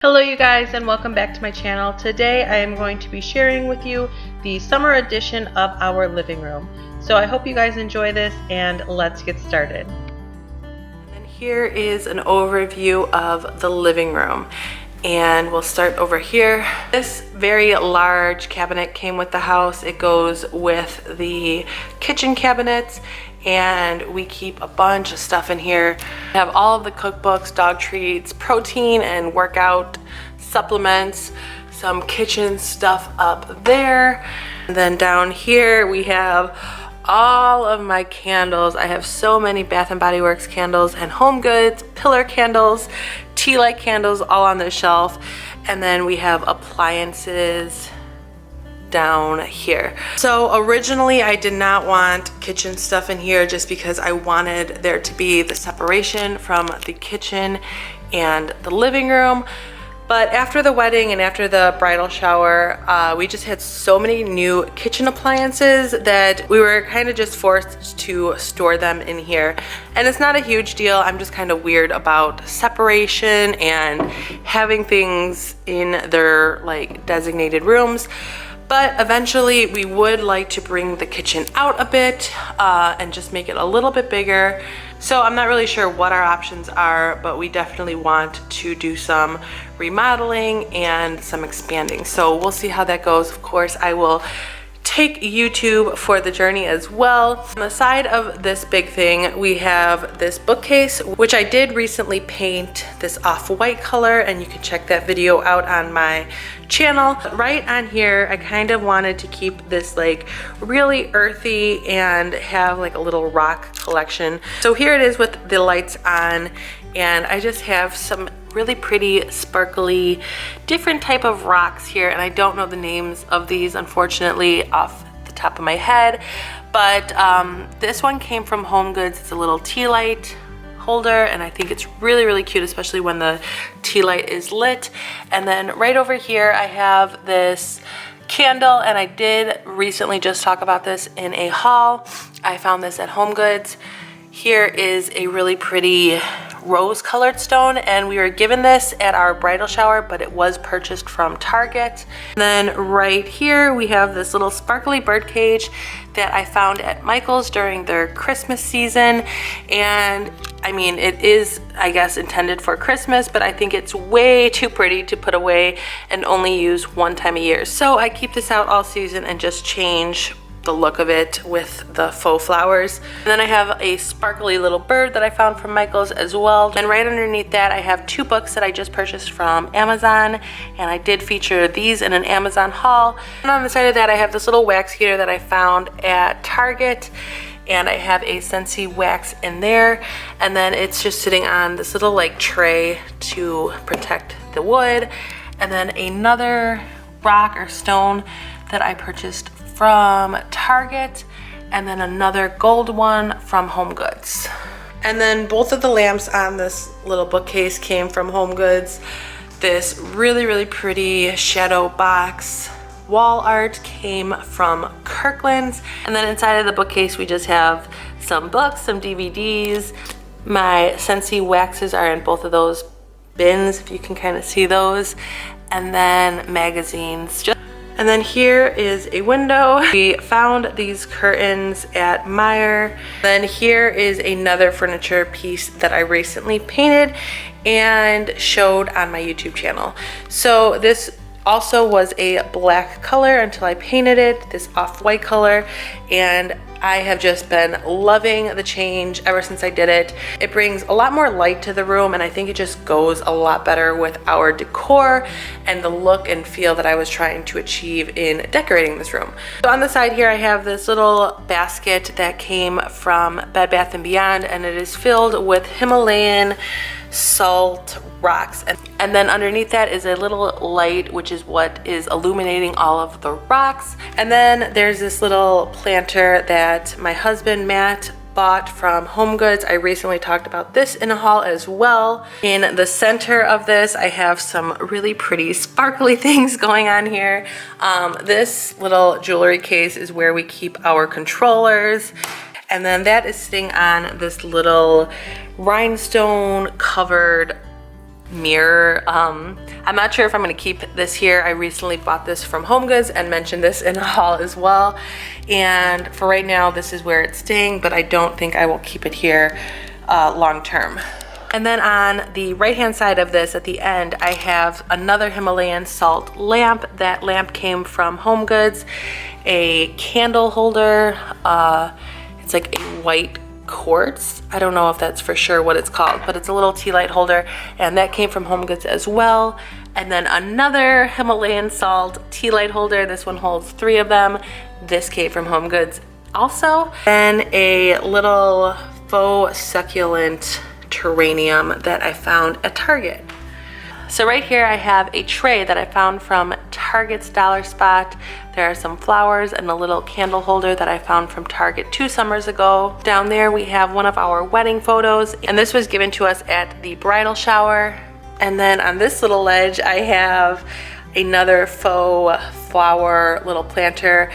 Hello you guys, and welcome back to my channel. Today I am going to be sharing with you the summer edition of our living room. So I hope you guys enjoy this, and let's get started. And here is an overview of the living room. And we'll start over here. This very large cabinet came with the house. It goes with the kitchen cabinets, and we keep a bunch of stuff in here. We have all of the cookbooks, dog treats, protein and workout supplements, some kitchen stuff up there. And then down here we have all of my candles. I have so many Bath & Body Works candles and Home Goods, pillar candles, tea light candles all on this shelf. And then we have appliances down here. So originally I did not want kitchen stuff in here just because I wanted there to be the separation from the kitchen and the living room. But after the wedding and after the bridal shower, we just had so many new kitchen appliances that we were kind of just forced to store them in here. And it's not a huge deal. I'm just kind of weird about separation and having things in their like designated rooms. But eventually we would like to bring the kitchen out a bit and just make it a little bit bigger. So I'm not really sure what our options are, but we definitely want to do some remodeling and some expanding. So we'll see how that goes. Of course, I will take YouTube for the journey as well. On the side of this big thing, we have this bookcase, which I did recently paint this off-white color, and you can check that video out on my channel. Right on here, I kind of wanted to keep this like really earthy and have like a little rock collection. So here it is with the lights on, and I just have some really pretty sparkly different type of rocks here, and I don't know the names of these unfortunately off the top of my head, but this one came from Home Goods. It's a little tea light holder, and I think it's really cute, especially when the tea light is lit. And then right over here I have this candle, and I did recently just talk about this in a haul. I found this at Home Goods. Here is a really pretty rose colored stone, and we were given this at our bridal shower, but it was purchased from Target. And then right here we have this little sparkly bird cage that I found at Michael's during their Christmas season. And I mean, it is, I guess, intended for Christmas, but I think it's way too pretty to put away and only use one time a year. So I keep this out all season and just change the look of it with the faux flowers. And then I have a sparkly little bird that I found from Michael's as well. And right underneath that I have two books that I just purchased from Amazon, and I did feature these in an Amazon haul. And on the side of that I have this little wax heater that I found at Target, and I have a Scentsy wax in there, and then it's just sitting on this little like tray to protect the wood. And then another rock or stone that I purchased from Target, and then another gold one from Home Goods. And then both of the lamps on this little bookcase came from Home Goods. This really pretty shadow box wall art came from Kirkland's. And then inside of the bookcase we just have some books, some DVDs. My Scentsy waxes are in both of those bins, if you can kind of see those. And then magazines. And then here is a window. We found these curtains at Meijer. Then here is another furniture piece that I recently painted and showed on my YouTube channel. So this also was a black color until I painted it, this off-white color, and I have just been loving the change ever since I did it. It brings a lot more light to the room, and I think it just goes a lot better with our decor and the look and feel that I was trying to achieve in decorating this room. So on the side here I have this little basket that came from Bed Bath & Beyond, and it is filled with Himalayan salt rocks, and then underneath that is a little light, which is what is illuminating all of the rocks. And then there's this little planter that my husband Matt bought from Home Goods. I recently talked about this in a haul as well. In the center of this I have some really pretty sparkly things going on here. This little jewelry case is where we keep our controllers. And then that is sitting on this little rhinestone covered mirror. I'm not sure if I'm going to keep this here. I recently bought this from HomeGoods and mentioned this in a haul as well. And for right now, this is where it's staying, but I don't think I will keep it here long term. And then on the right hand side of this at the end, I have another Himalayan salt lamp. That lamp came from HomeGoods. A candle holder. It's like a white quartz. I don't know if that's for sure what it's called, but it's a little tea light holder, and that came from HomeGoods as well. And then another Himalayan salt tea light holder. This one holds 3 of them. This came from HomeGoods also. And a little faux succulent terrarium that I found at Target. So right here I have a tray that I found from Target's Dollar Spot. There are some flowers and a little candle holder that I found from Target 2 summers ago. Down there we have one of our wedding photos, and this was given to us at the bridal shower. And then on this little ledge I have another faux flower little planter.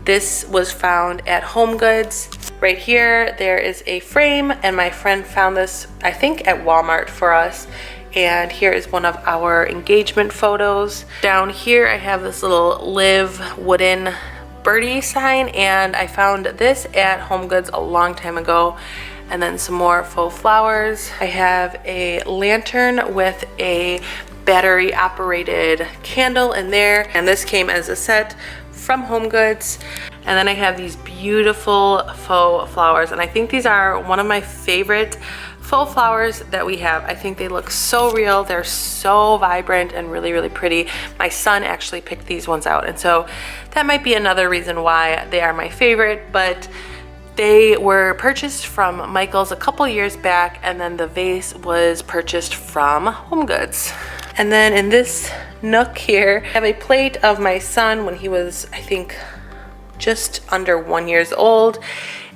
This was found at HomeGoods. Right here there is a frame, and my friend found this, I think, at Walmart for us. And here is one of our engagement photos. Down here I have this little live wooden birdie sign, and I found this at HomeGoods a long time ago. And then some more faux flowers. I have a lantern with a battery operated candle in there, and this came as a set from HomeGoods. And then I have these beautiful faux flowers, and I think these are one of my favorite faux flowers that we have. I think they look so real. They're so vibrant and really, really pretty. My son actually picked these ones out, and so that might be another reason why they are my favorite. But they were purchased from Michael's a couple years back, and then the vase was purchased from HomeGoods. And then in this nook here, I have a plate of my son when he was, I think, just under 1 year old.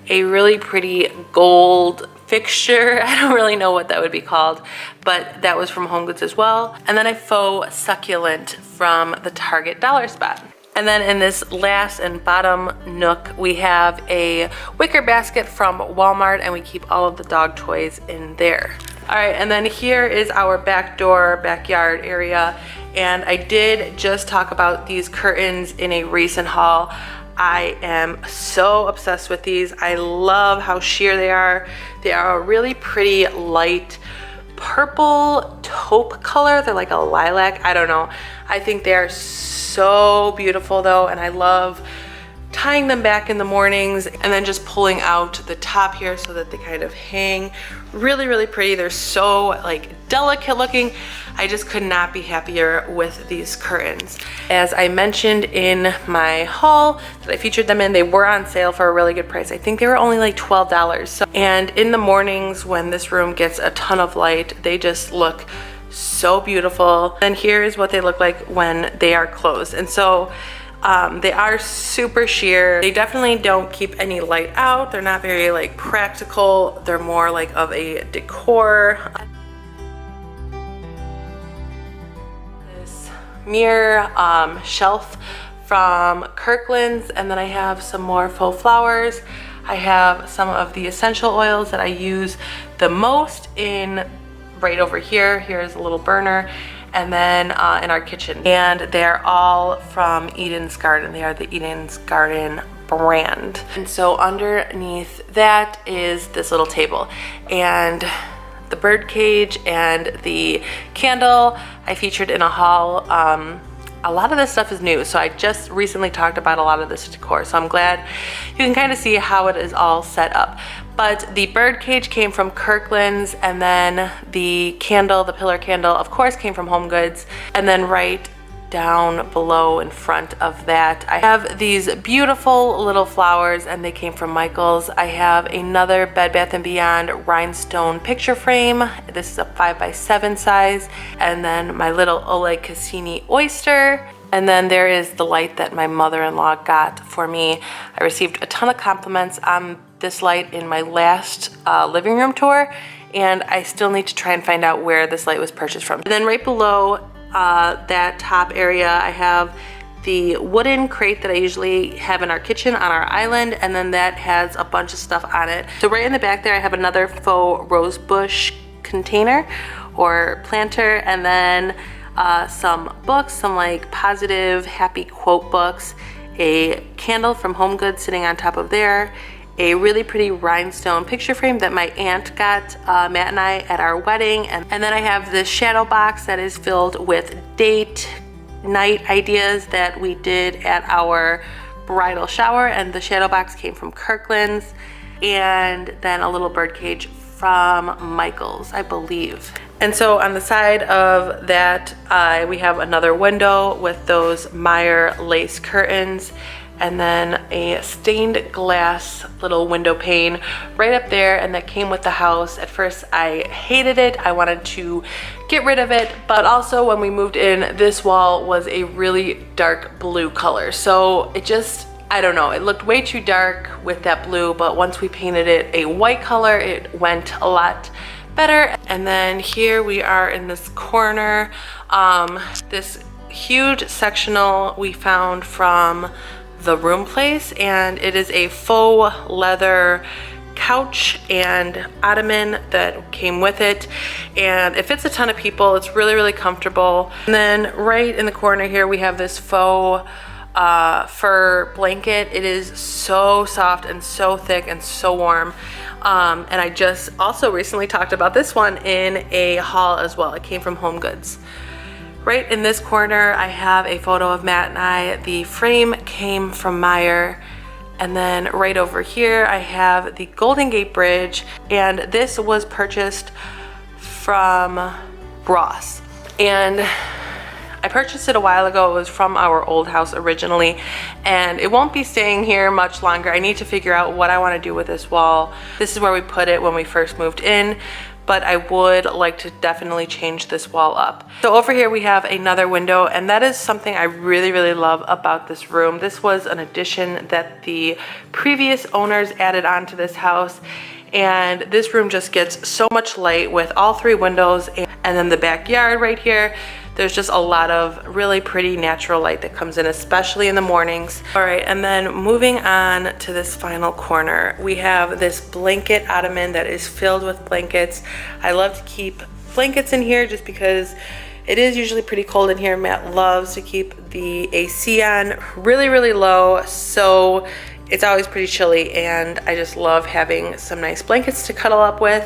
A really pretty gold fixture. I don't really know what that would be called, but that was from HomeGoods as well. And then a faux succulent from the Target Dollar Spot. And then in this last and bottom nook, we have a wicker basket from Walmart, and we keep all of the dog toys in there. All right, and then here is our backyard area. And I did just talk about these curtains in a recent haul. I am so obsessed with these. I love how sheer they are. They are a really pretty light purple taupe color. They're like a lilac. I don't know. I think they are so beautiful though, and I love tying them back in the mornings and then just pulling out the top here so that they kind of hang. Really, really pretty. They're so like delicate looking. I just could not be happier with these curtains. As I mentioned in my haul that I featured them in, they were on sale for a really good price. I think they were only like $12. And in the mornings when this room gets a ton of light, they just look so beautiful. And here is what they look like when they are closed. And so they are super sheer. They definitely don't keep any light out. They're not very like practical. They're more like of a decor. This mirror shelf from Kirkland's, and then I have some more faux flowers. I have some of the essential oils that I use the most in right over here. Here's a little burner. And then in our kitchen. And they're all from Eden's Garden. They are the Eden's Garden brand. And so underneath that is this little table. And the bird cage and the candle I featured in a haul. A lot of this stuff is new, so I just recently talked about a lot of this decor, so I'm glad you can kind of see how it is all set up. But the bird cage came from Kirkland's, and then the candle, the pillar candle, of course came from HomeGoods. And then right down below in front of that, I have these beautiful little flowers, and they came from Michael's. I have another Bed Bath & Beyond rhinestone picture frame. This is a 5x7 size. And then my little Oleg Cassini oyster. And then there is the light that my mother-in-law got for me. I received a ton of compliments on this light in my last living room tour, and I still need to try and find out where this light was purchased from. And then right below that top area, I have the wooden crate that I usually have in our kitchen on our island, and then that has a bunch of stuff on it. So right in the back there, I have another faux rose bush container or planter, and then some books, some like positive, happy quote books, a candle from Home Goods sitting on top of there, a really pretty rhinestone picture frame that my aunt got Matt and I at our wedding, and then I have this shadow box that is filled with date night ideas that we did at our bridal shower, and the shadow box came from Kirkland's, and then a little bird cage from Michael's, I believe. And so on the side of that, we have another window with those Meyer lace curtains, and then a stained glass little window pane right up there, and that came with the house. At first I hated it, I wanted to get rid of it, but also when we moved in, this wall was a really dark blue color, so it just, I don't know, it looked way too dark with that blue, but once we painted it a white color, it went a lot better. And then here we are in this corner, this huge sectional we found from the Room Place, and it is a faux leather couch and ottoman that came with it, and it fits a ton of people. It's really comfortable. And then right in the corner here we have this faux fur blanket. It is so soft and so thick and so warm, and I just also recently talked about this one in a haul as well. It came from Home Goods. Right in this corner I have a photo of Matt and I. The frame came from Meyer. And then right over here I have the Golden Gate Bridge, and this was purchased from Ross, and I purchased it a while ago. It was from our old house originally, and it won't be staying here much longer. I need to figure out what I want to do with this wall. This is where we put it when we first moved in, but I would like to definitely change this wall up. So over here we have another window, and that is something I really love about this room. This was an addition that the previous owners added on to this house, and this room just gets so much light with all three windows, and then the backyard right here. There's just a lot of really pretty natural light that comes in, especially in the mornings. All right, and then moving on to this final corner, we have this blanket ottoman that is filled with blankets. I love to keep blankets in here just because it is usually pretty cold in here. Matt loves to keep the AC on really low, so it's always pretty chilly, and I just love having some nice blankets to cuddle up with.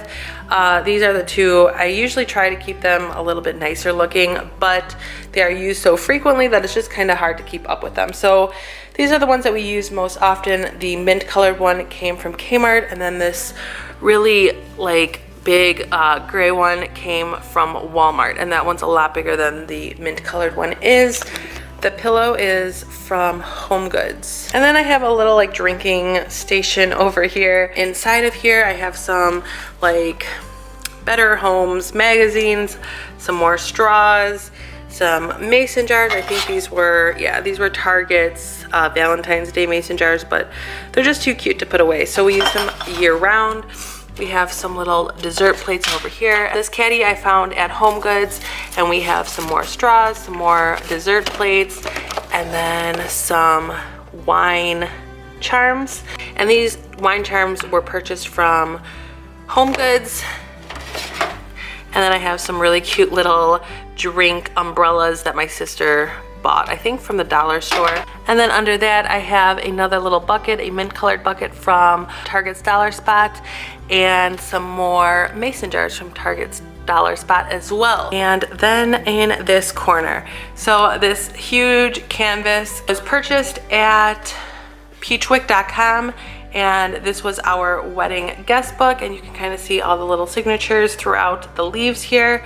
These are the two. I usually try to keep them a little bit nicer looking, but they are used so frequently that it's just kind of hard to keep up with them. So these are the ones that we use most often. The mint colored one came from Kmart, and then this really like big gray one came from Walmart, and that one's a lot bigger than the mint colored one is. The pillow is from Home Goods. And then I have a little like drinking station over here. Inside of here I have some like Better Homes magazines, some more straws, some mason jars. I think these were, yeah, these were Target's Valentine's Day mason jars, but they're just too cute to put away, so we use them year round. We have some little dessert plates over here. This caddy I found at Home Goods, and we have some more straws, some more dessert plates, and then some wine charms. And these wine charms were purchased from Home Goods. And then I have some really cute little drink umbrellas that my sister bought, I think from the dollar store. And then under that I have another little bucket, a mint colored bucket from Target's Dollar Spot, and some more mason jars from Target's Dollar Spot as well. And then in this corner, so this huge canvas was purchased at peachwick.com, and this was our wedding guest book, and you can kind of see all the little signatures throughout the leaves here.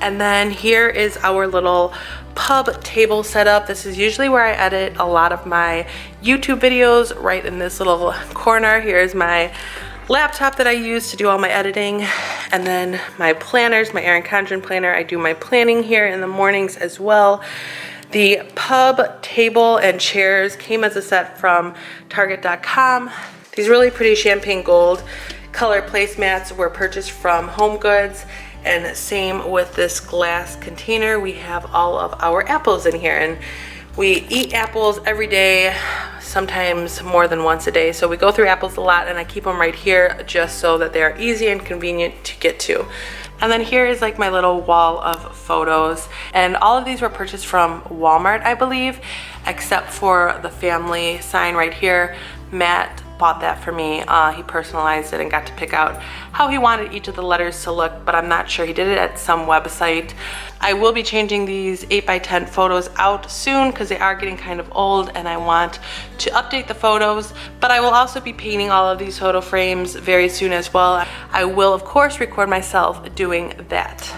And then here is our little pub table setup. This is usually where I edit a lot of my YouTube videos, right in this little corner. Here's my laptop that I use to do all my editing, and then my planners, my Erin Condren planner. I do my planning here in the mornings as well. The pub table and chairs came as a set from Target.com. These really pretty champagne gold color placemats were purchased from Home Goods. And same with this glass container. We have all of our apples in here, and We eat apples every day, sometimes more than once a day. So we go through apples a lot, and I keep them right here just so that they are easy and convenient to get to. And then here is like my little wall of photos. And all of these were purchased from Walmart, I believe, except for the family sign right here. Matt bought that for me. He personalized it and got to pick out how he wanted each of the letters to look, but I'm not sure. He did it at some website. I will be changing these 8x10 photos out soon because they are getting kind of old and I want to update the photos, but I will also be painting all of these photo frames very soon as well. I will, of course, record myself doing that.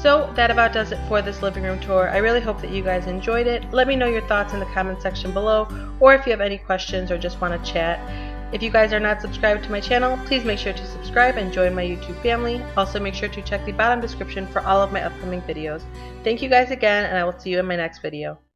So that about does it for this living room tour. I really hope that you guys enjoyed it. Let me know your thoughts in the comment section below, or if you have any questions or just want to chat. If you guys are not subscribed to my channel, please make sure to subscribe and join my YouTube family. Also make sure to check the bottom description for all of my upcoming videos. Thank you guys again, and I will see you in my next video.